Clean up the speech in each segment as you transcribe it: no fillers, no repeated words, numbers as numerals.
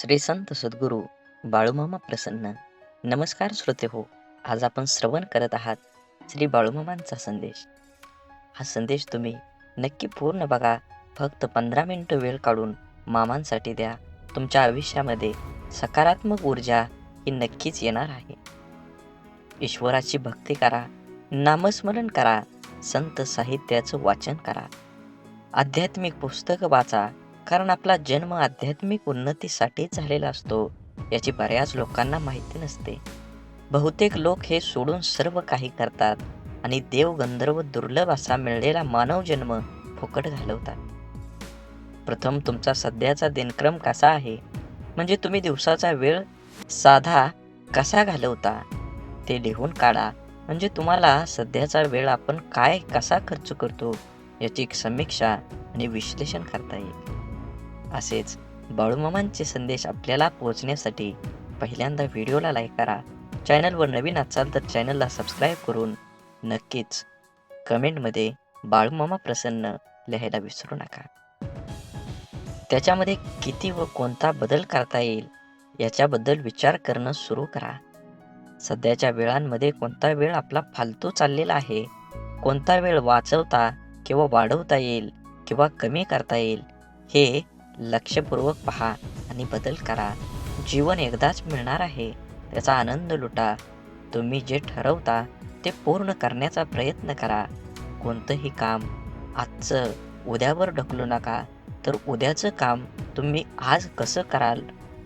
श्री संत सद्गुरू बाळूमामा प्रसन्न. नमस्कार श्रोते हो. आज आपण श्रवण करत आहात श्री बाळूमामांचा संदेश. हा संदेश तुम्ही नक्की पूर्ण बघा. फक्त 15 मिनिटं वेळ काढून मामांसाठी द्या. तुमच्या आयुष्यामध्ये सकारात्मक ऊर्जा ही नक्कीच येणार आहे. ईश्वराची भक्ती करा, नामस्मरण करा, संत साहित्याचं वाचन करा, आध्यात्मिक पुस्तकं वाचा. कारण आपला जन्म आध्यात्मिक उन्नतीसाठीच झालेला असतो, याची बऱ्याच लोकांना माहिती नसते. बहुतेक लोक हे सोडून सर्व काही करतात आणि देव गंधर्व दुर्लभ असा मिळालेला मानव जन्म फुकट घालवतात. प्रथम तुमचा सध्याचा दिनक्रम कसा आहे, म्हणजे तुम्ही दिवसाचा वेळ साधा कसा घालवता ते लिहून काढा. म्हणजे तुम्हाला सध्याचा वेळ आपण कसा खर्च करतो याची समीक्षा आणि विश्लेषण करता येईल. असेच बाळूमामांचे संदेश आपल्याला पोहोचण्यासाठी पहिल्यांदा व्हिडिओला लाईक करा. चॅनलवर नवीन असाल तर चॅनलला सबस्क्राईब करून नक्कीच कमेंटमध्ये बाळूमामा प्रसन्न लिहायला विसरू नका. त्याच्यामध्ये किती व कोणता बदल करता येईल याच्याबद्दल विचार करणं सुरू करा. सध्याच्या वेळांमध्ये कोणता वेळ आपला फालतू चाललेला आहे, कोणता वेळ वाचवता किंवा वाढवता येईल किंवा कमी करता येईल, हे लक्षपूर्वक पहा आणि बदल करा. जीवन एकदाच मिळणार आहे, त्याचा आनंद लुटा. तुम्ही जे ठरवता ते पूर्ण करण्याचा प्रयत्न करा. कोणतंही काम आजचं उद्यावर ढकलू नका, तर उद्याचं काम तुम्ही आज कसं कराल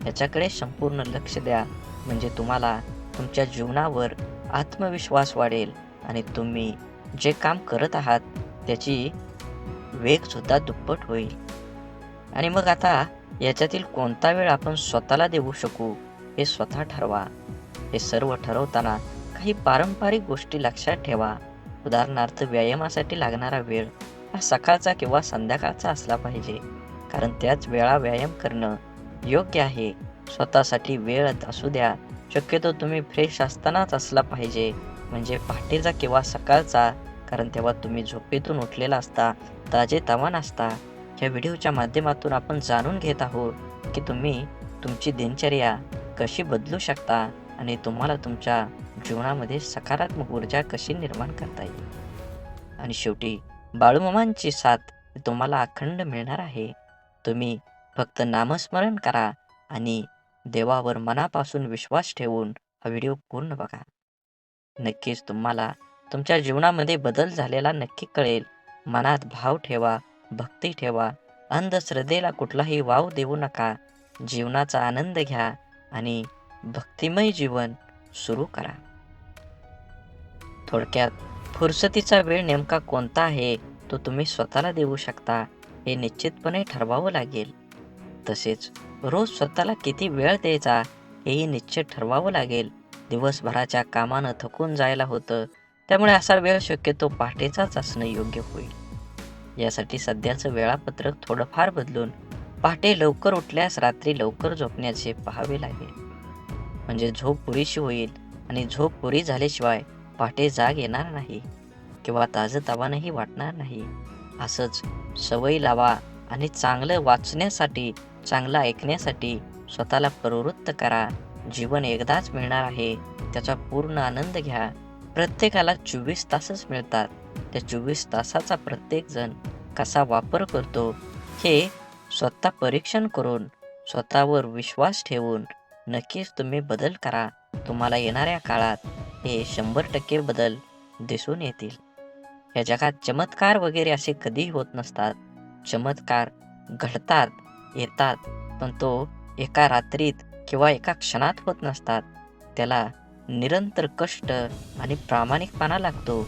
याच्याकडे संपूर्ण लक्ष द्या. म्हणजे तुम्हाला तुमच्या जीवनावर आत्मविश्वास वाढेल आणि तुम्ही जे काम करत आहात त्याची वेगसुद्धा दुप्पट होईल. आणि मग आता याच्यातील कोणता वेळ आपण स्वतःला देऊ शकू हे स्वतः ठरवा. हे सर्व ठरवताना काही पारंपरिक गोष्टी लक्षात ठेवा. उदाहरणार्थ, व्यायामासाठी लागणारा वेळ हा सकाळचा किंवा संध्याकाळचा असला पाहिजे, कारण त्याच वेळा व्यायाम करणं योग्य आहे. स्वतःसाठी वेळ असू द्या. शक्यतो तुम्ही फ्रेश असतानाच असला पाहिजे, म्हणजे पहाटेचा किंवा सकाळचा, कारण तेव्हा तुम्ही झोपेतून उठलेला असता, ताजेतवानं असता. या व्हिडिओच्या माध्यमातून आपण जाणून घेत आहोत की तुम्ही तुमची दिनचर्या कशी बदलू शकता आणि तुम्हाला तुमच्या जीवनामध्ये सकारात्मक ऊर्जा कशी निर्माण करता येईल. आणि शेवटी बाळूमामांची साथ तुम्हाला अखंड मिळणार आहे. तुम्ही फक्त नामस्मरण करा आणि देवावर मनापासून विश्वास ठेवून हा व्हिडिओ पूर्ण बघा. नक्कीच तुम्हाला तुमच्या जीवनामध्ये बदल झालेला नक्की कळेल. मनात भाव ठेवा, भक्ती ठेवा. अंधश्रद्धेला कुठलाही वाव देऊ नका. जीवनाचा आनंद घ्या आणि भक्तिमय जीवन सुरू करा. थोडक्यात, फुरसतीचा वेळ नेमका कोणता आहे तो तुम्ही स्वतःला देऊ शकता हे निश्चितपणे ठरवावं लागेल. तसेच रोज स्वतःला किती वेळ द्यायचा हेही निश्चित ठरवावं लागेल. दिवसभराच्या कामानं थकून जायला होतं, त्यामुळे असा वेळ शक्यतो पहाटेचाच असणं योग्य होईल. यासाठी सध्याचं वेळापत्रक थोडंफार बदलून पहाटे लवकर उठल्यास रात्री लवकर झोपण्याचे पाहावे लागेल. म्हणजे झोप पुरेशी होईल आणि झोप पुरी झाल्याशिवाय पहाटे जाग येणार नाही किंवा ताजंतवानंही वाटणार नाही. असंच सवयी लावा आणि चांगलं वाचण्यासाठी, चांगलं ऐकण्यासाठी स्वतःला प्रवृत्त करा. जीवन एकदाच मिळणार आहे, त्याचा पूर्ण आनंद घ्या. प्रत्येकाला 24 तासच मिळतात. त्या 24 तासाचा प्रत्येकजण कसा वापर करतो हे स्वतः परीक्षण करून, स्वतःवर विश्वास ठेवून नक्कीच तुम्ही बदल करा. तुम्हाला येणाऱ्या काळात हे 100% बदल दिसून येतील. या जगात चमत्कार वगैरे असे कधीही होत नसतात. चमत्कार घडतात, येतात, पण तो एका रात्रीत किंवा एका क्षणात होत नसतात. त्याला निरंतर कष्ट आणि प्रामाणिकपणा लागतो,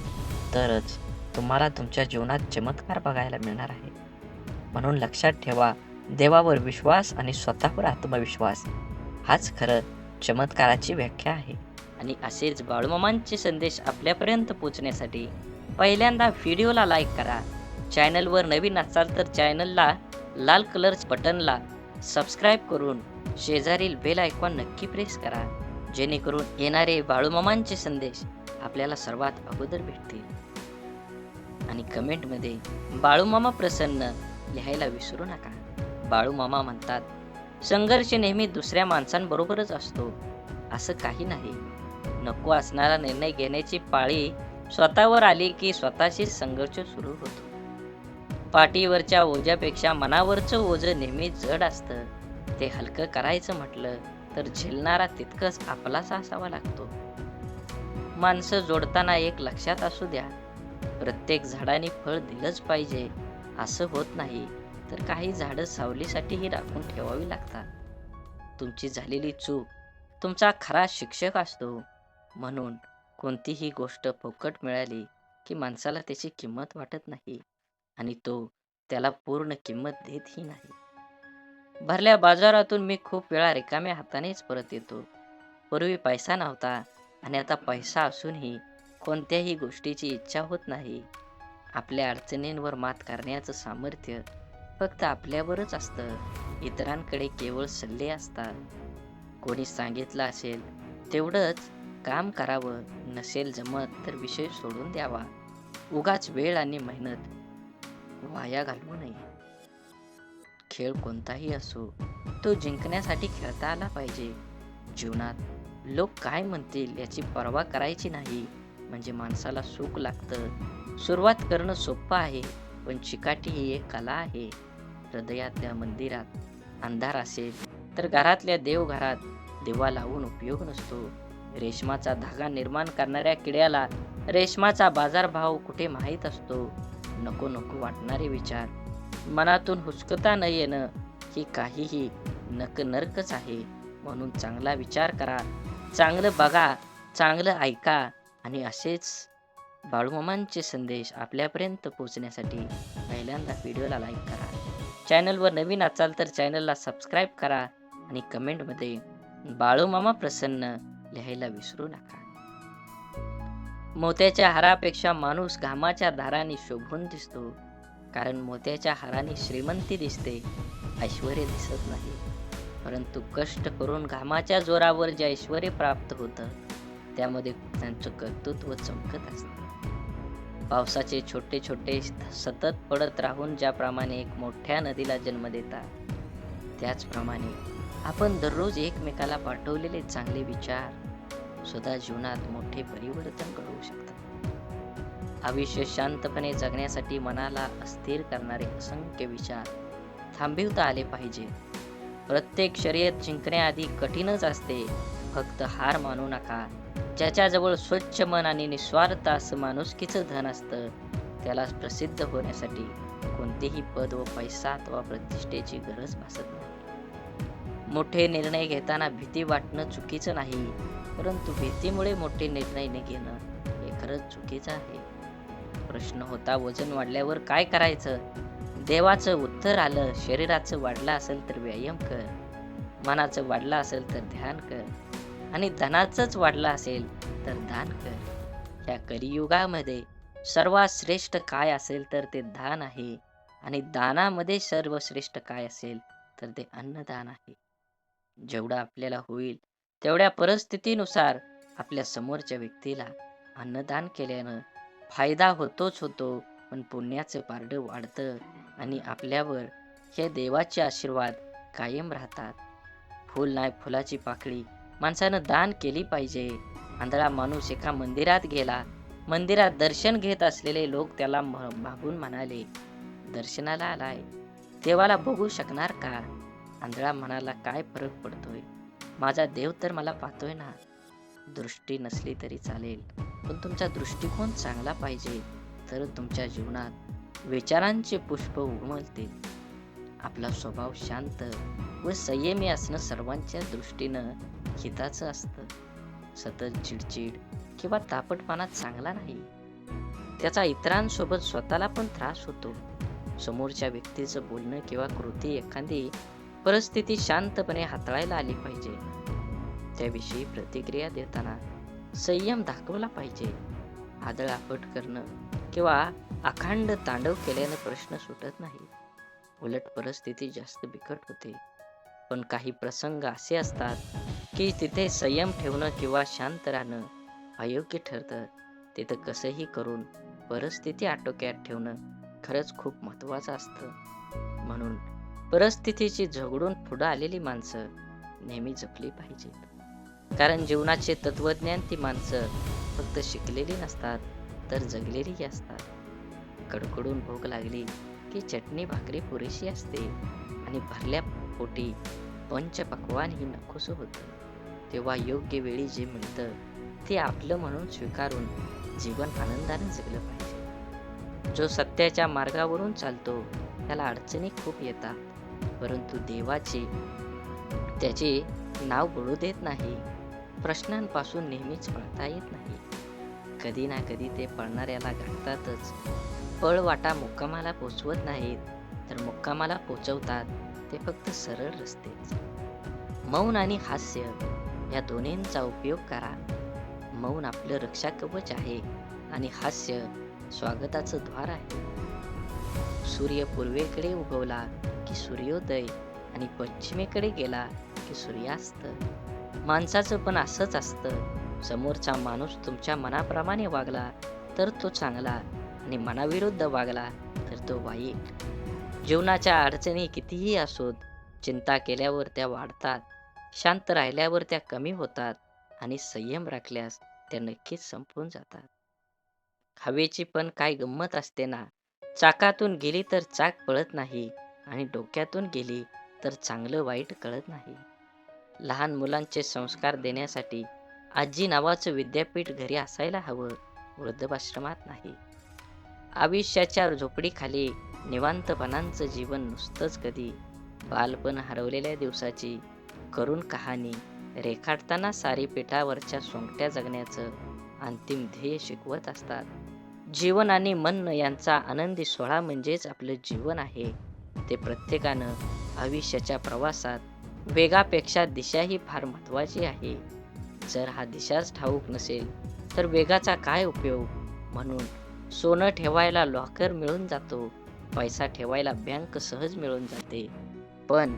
तरच तुम्हाला तुमच्या जीवनात चमत्कार बघायला मिळणार आहे. म्हणून लक्षात ठेवा, देवावर विश्वास आणि स्वतःवर आत्मविश्वास हाच खरं चमत्काराची व्याख्या आहे. आणि असेच बाळूमामांचे संदेश आपल्यापर्यंत पोहोचण्यासाठी पहिल्यांदा व्हिडिओला लाईक करा. चॅनलवर नवीन असाल तर चॅनलला लाल कलरच्या बटनला सबस्क्राईब करून शेजारील बेल आयकॉन नक्की प्रेस करा, जेणेकरून येणारे बाळूमामांचे संदेश आपल्याला सर्वात अगोदर भेटतील. आणि कमेंटमध्ये बाळूमामा प्रसन्न लिहायला विसरू नका. बाळूमामा म्हणतात, संघर्ष नेहमी दुसऱ्या माणसांबरोबरच असतो असं काही नाही. नको असणारा निर्णय घेण्याची पाळी स्वतःवर आली की स्वतःशी संघर्ष सुरू होतो. पाठीवरच्या ओझ्यापेक्षा मनावरचं ओझं नेहमी जड असतं. ते हलकं करायचं म्हटलं तर झेलणारा तितकंच आपलासा असावा लागतो. माणसं जोडताना एक लक्षात असू द्या, प्रत्येक झाडाने फळ दिलंच पाहिजे असं होत नाही, तर काही झाडं सावलीसाठीही राखून ठेवावी लागतात. तुमची झालेली चूक तुमचा खरा शिक्षक असतो. म्हणून कोणतीही गोष्ट फुकट मिळाली की माणसाला त्याची किंमत वाटत नाही आणि तो त्याला पूर्ण किंमत देतही नाही. भरल्या बाजारातून मी खूप वेळा रिकाम्या हातानेच परत येतो. पूर्वी पैसा नव्हता आणि आता पैसा असूनही कोणत्याही गोष्टीची इच्छा होत नाही. आपल्या अडचणींवर मात करण्याचं सामर्थ्य फक्त आपल्यावरच असतं. इतरांकडे केवळ सल्ले असतात. कोणी सांगितलं असेल तेवढंच काम करावं, नसेल जमत तर विषय सोडून द्यावा. उगाच वेळ आणि मेहनत वाया घालवू नये. खेळ कोणताही असो, तो जिंकण्यासाठी खेळता आला पाहिजे. जीवनात लोक काय म्हणतील याची पर्वा करायची नाही, म्हणजे माणसाला सुख लागतं. सुरुवात करणं सोपं आहे, पण चिकाटी ही एक कला आहे. हृदयातल्या मंदिरात अंधार असेल तर घरातल्या देवघरात दिवा लावून उपयोग नसतो. रेशमाचा धागा निर्माण करणाऱ्या किड्याला रेशमाचा बाजारभाव कुठे माहीत असतो. नको नको वाटणारे विचार मनातून हुसकता न येणं ही काहीही नरकच आहे. म्हणून चांगला विचार करा, चांगलं बघा, चांगलं ऐका आणि असेच बाळूमामांचे संदेश आपल्यापर्यंत पोहोचण्यासाठी पहिल्यांदा व्हिडिओला लाईक करा. चॅनलवर नवीन असाल तर चॅनलला सबस्क्राईब करा आणि कमेंटमध्ये बाळूमामा प्रसन्न लिहायला विसरू नका. मोत्याच्या हारापेक्षा माणूस घामाच्या धाराने शोभून दिसतो. कारण मोत्याच्या हाराने श्रीमंती दिसते, ऐश्वर्य दिसत नाही. परंतु कष्ट करून घामाच्या जोरावर जे ऐश्वर्य प्राप्त होतं त्यामध्ये त्यांचं कर्तृत्व चमकत असतं. पावसाचे छोटे छोटे सतत पडत राहून ज्याप्रमाणे एक मोठ्या नदीला जन्म देतात, त्याचप्रमाणे आपण दररोज एकमेकाला पाठवलेले चांगले विचार सुद्धा जीवनात मोठे परिवर्तन घडवू शकतात. आयुष्य शांतपणे जगण्यासाठी मनाला अस्थिर करणारे असंख्य विचार थांबविता आले पाहिजे. प्रत्येक शर्यत जिंकण्याआधी कठीणच असते. फक्त हार मानू नका. ज्याच्याजवळ स्वच्छ मन आणि निस्वार्थ असं माणुसकीचं धन असतं, त्याला प्रसिद्ध होण्यासाठी कोणतेही पद व पैसा अथवा प्रतिष्ठेची गरज भासत नाही. मोठे निर्णय घेताना भीती वाटणं चुकीचं नाही, परंतु भीतीमुळे मोठे निर्णय न घेणं हे खरंच चुकीचं आहे. प्रश्न होता, वजन वाढल्यावर काय करायचं? देवाचं उत्तर आलं, शरीराचं वाढलं असेल तर व्यायाम कर, मनाचं वाढलं असेल तर ध्यान कर आणि धनाचंच वाढलं असेल तर दान कर. या कलियुगामध्ये सर्वात श्रेष्ठ काय असेल तर ते दान आहे आणि दानामध्ये सर्वश्रेष्ठ काय असेल तर ते अन्नदान आहे. जेवढं आपल्याला होईल तेवढ्या परिस्थितीनुसार आपल्या समोरच्या व्यक्तीला अन्नदान केल्यानं फायदा होतोच होतो, पण पुण्याचं पारडं वाढतं आणि आपल्यावर हे देवाचे आशीर्वाद कायम राहतात. फुल नाही फुलाची पाकळी माणसानं दान केली पाहिजे. आंधळा माणूस एका मंदिरात गेला. मंदिरात दर्शन घेत असलेले लोक त्याला मागून म्हणाले, दर्शनाला आलाय, देवाला बघू शकणार का? आंधळा म्हणाला, काय फरक पडतोय, माझा देव तर मला पाहतोय ना. दृष्टी नसली तरी चालेल, पण तुमचा दृष्टिकोन चांगला पाहिजे, तर तुमच्या जीवनात विचारांचे पुष्प उमलतील. आपला स्वभाव शांत व संयमी असणं सर्वांच्या दृष्टीनं हिताचं असतं. सतत चिडचिड किंवा तापटपणा चांगला नाही. त्याचा इतरांसोबत स्वतःला पण त्रास होतो. समोरच्या व्यक्तीचं बोलणं किंवा कृती एखादी परिस्थिती शांतपणे हाताळायला आली पाहिजे. त्याविषयी प्रतिक्रिया देताना संयम दाखवला पाहिजे. आदळआपट करणं किंवा अखंड तांडव केल्यानं प्रश्न सुटत नाही, उलट परिस्थिती जास्त बिकट होते. पण काही प्रसंग असे असतात की तिथे संयम ठेवणं किंवा शांत राहणं अयोग्य ठरतं. तिथं कसंही करून परिस्थिती आटोक्यात ठेवणं खरंच खूप महत्त्वाचं असतं. म्हणून परिस्थितीची झगडून पुढं आलेली माणसं नेहमी जपली पाहिजेत. कारण जीवनाचे तत्वज्ञान ती माणसं फक्त शिकलेली नसतात, तर जगलेलीही असतात. कडकडून भूक लागली की चटणी भाकरी पुरेशी असते आणि भरल्या पोटी पंचपक्वान ही नकोसं होतं. तेव्हा योग्य वेळी जे मिळतं ते आपलं म्हणून स्वीकारून जीवन आनंदाने जगलं पाहिजे. जो सत्याच्या मार्गावरून चालतो त्याला अडचणी खूप येतात, परंतु देवाचे त्याचे नाव बुडू देत नाही. प्रश्नांपासून नेहमीच पळता येत नाही. कधी ना कधी ते पळणाऱ्याला गाठतातच. पळवाटा मुक्कामाला पोचवत नाहीत, तर मुक्कामाला पोचवतात ते फक्त सरळ रस्तेच. मौन आणि हास्य या दोन्हींचा उपयोग करा. मौन आपलं रक्षा कवच आहे आणि हास्य स्वागताचं द्वार आहे. सूर्य पूर्वेकडे उगवला की सूर्योदय आणि पश्चिमेकडे गेला की सूर्यास्त. माणसाचं पण असंच असतं. समोरचा माणूस तुमच्या मनाप्रमाणे वागला तर तो चांगला आणि मनाविरुद्ध वागला तर तो वाईट. जीवनाच्या अडचणी कितीही असोत, चिंता केल्यावर त्या वाढतात, शांत राहिल्यावर त्या कमी होतात आणि संयम राखल्यास त्या नक्कीच संपून जातात. हवेची पण काय गंमत असते ना. चाकातून गेली तर चाक पळत नाही आणि डोक्यातून गेली तर चांगलं वाईट कळत नाही. लहान मुलांचे संस्कार देण्यासाठी आजी नावाचं विद्यापीठ घरी असायला हवं, वृद्धाश्रमात नाही. आयुष्याच्या झोपडीखाली निवांतपणाचं जीवन नुसतंच कधी. बालपण हरवलेल्या दिवसाची करुण कहाणी रेखाटताना सारी पिठावरच्या सोंगट्या जगण्याचं अंतिम ध्येय शिकवत असतात. जीवन आणि मन यांचा आनंदी सोहळा म्हणजेच आपलं जीवन आहे. ते प्रत्येकानं आयुष्याच्या प्रवासात वेगापेक्षा दिशा ही फार महत्त्वाची आहे. जर हा दिशाच ठाऊक नसेल तर वेगाचा काय उपयोग. म्हणून सोनं ठेवायला लॉकर मिळून जातो, पैसा ठेवायला बँक सहज मिळून जाते, पण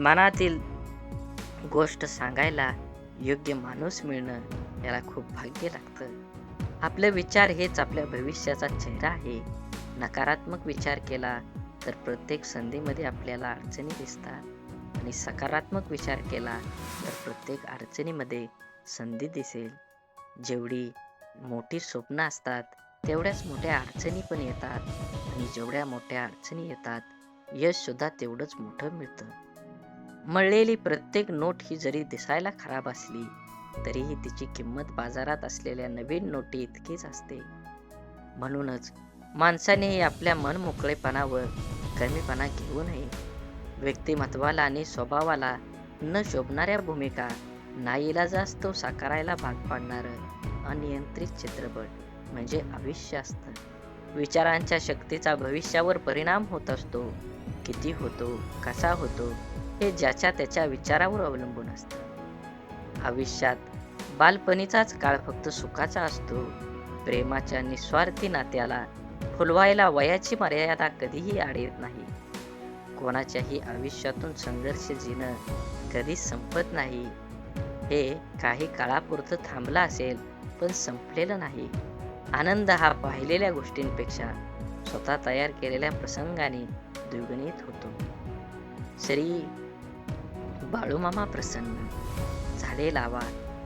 मनातील गोष्ट सांगायला योग्य माणूस मिळणं याला खूप भाग्य लागतं. आपले विचार हेच आपल्या भविष्याचा चेहरा आहे. नकारात्मक विचार केला तर प्रत्येक संधीमध्ये आपल्याला अडचणी दिसतात आणि सकारात्मक विचार केला तर प्रत्येक अडचणीमध्ये संधी दिसेल. जेवढी मोठी स्वप्न असतात तेवढ्याच मोठ्या अडचणी पण येतात आणि जेवढ्या मोठ्या अडचणी येतात यश सुद्धा तेवढंच मोठं मिळतं. मळलेली प्रत्येक नोट ही जरी दिसायला खराब असली तरीही तिची किंमत बाजारात असलेल्या नवीन नोटी इतकीच असते. म्हणूनच माणसानेही आपल्या मनमोकळेपणावर कमीपणा घेऊ नये. व्यक्तिमत्वाला आणि स्वभावाला न शोभणाऱ्या भूमिका नाईलाजास तो साकारायला भाग पाडणारं अनियंत्रित चित्रपट म्हणजे आयुष्य असतं. विचारांच्या शक्तीचा भविष्यावर परिणाम होत असतो. किती होतो, कसा होतो हे ज्याच्या त्याच्या विचारावर अवलंबून असतं. आयुष्यात बालपणीचाच काळ फक्त सुखाचा असतो. प्रेमाच्या निस्वार्थी नात्याला फुलवायला वयाची मर्यादा कधीही आड येत नाही. कोणाच्याही आयुष्यातून संघर्ष जिणं कधीच संपत नाही. हे काही काळापुरतं थांबलं असेल पण संपलेलं नाही. आनंद हा पाहिलेल्या गोष्टींपेक्षा स्वतः तयार केलेल्या प्रसंगाने द्विगुणित होतो. श्री बाळूमामा प्रसन्न. झाडे लावा,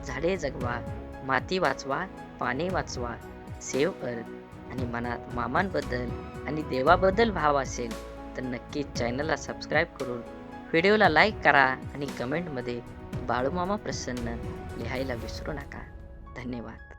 झाडे जगवा, माती वाचवा, पाणी वाचवा, सेव्ह अर्थ आणि मनात मामांबद्दल आणि देवाबद्दल भाव असेल तर नक्कीच चॅनलला सबस्क्राईब करून व्हिडिओला लाईक करा आणि कमेंटमध्ये बाळूमामा प्रसन्न लिहायला विसरू नका. धन्यवाद.